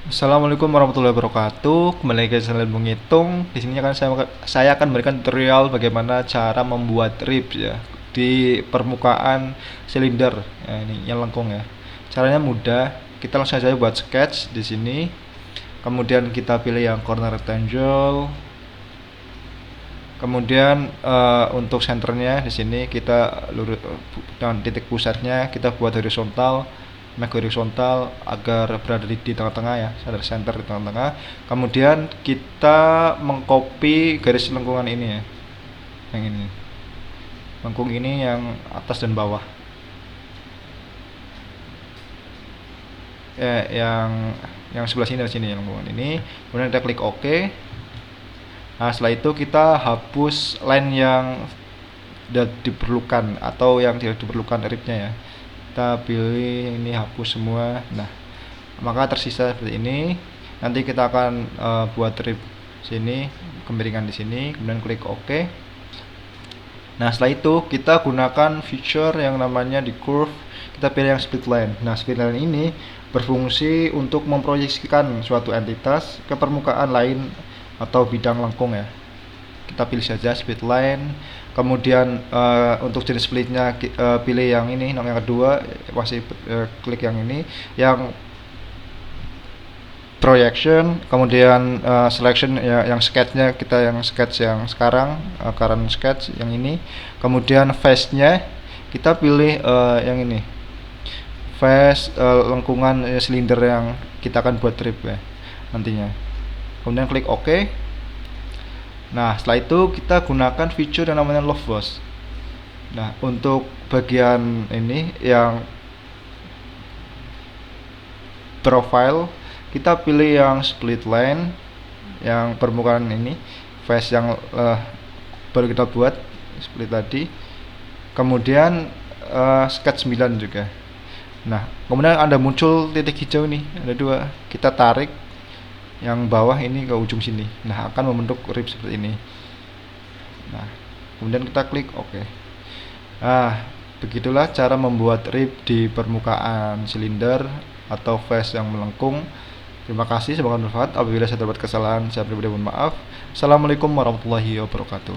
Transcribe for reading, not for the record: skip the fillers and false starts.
Assalamualaikum warahmatullahi wabarakatuh. Kembali lagi ke channel Menghitung. Di sini kan saya akan memberikan tutorial bagaimana cara membuat ribs ya di permukaan silinder ya, ini yang lengkung ya. Caranya mudah. Kita langsung saja buat sketch di sini. Kemudian kita pilih yang corner rectangle. Kemudian untuk centernya di sini kita lurus dan titik pusatnya kita buat horizontal, make horizontal agar berada di tengah-tengah ya, center di tengah-tengah. Kemudian kita mengcopy garis lengkungan ini ya, yang ini, lengkung ini yang atas dan bawah, yang sebelah sini dan sini lengkungan ini. Kemudian kita klik OK. Nah, setelah itu kita hapus line yang tidak diperlukan atau yang tidak diperlukan ribnya ya. Kita pilih ini, hapus semua. Nah, maka tersisa seperti ini. Nanti kita akan buat rib sini, kemiringan di sini, kemudian klik OK. Nah, setelah itu kita gunakan feature yang namanya di curve. Kita pilih yang split line. Nah, split line ini berfungsi untuk memproyeksikan suatu entitas ke permukaan lain atau bidang lengkung ya. Kita pilih saja split line. Kemudian untuk jenis splitnya pilih yang ini, yang kedua, masih klik yang ini, yang projection. Kemudian selection ya, yang sketchnya kita yang sketch yang sekarang, current sketch yang ini. Kemudian face-nya kita pilih yang ini, face lengkungan silinder yang kita akan buat rib ya nantinya. Kemudian klik OK. Nah, setelah itu kita gunakan fitur yang namanya love boss. Nah, untuk bagian ini yang profile, kita pilih yang split line, yang permukaan ini, face yang baru kita buat split tadi. Kemudian sketch 9 juga. Nah, kemudian ada muncul titik hijau nih, ada dua. Kita tarik yang bawah ini ke ujung sini. Nah, akan membentuk rib seperti ini. Nah, kemudian kita klik OK. Nah, begitulah cara membuat rib di permukaan silinder atau face yang melengkung. Terima kasih, semoga bermanfaat. Apabila saya terdapat kesalahan, saya pribadi mohon maaf. Assalamualaikum warahmatullahi wabarakatuh.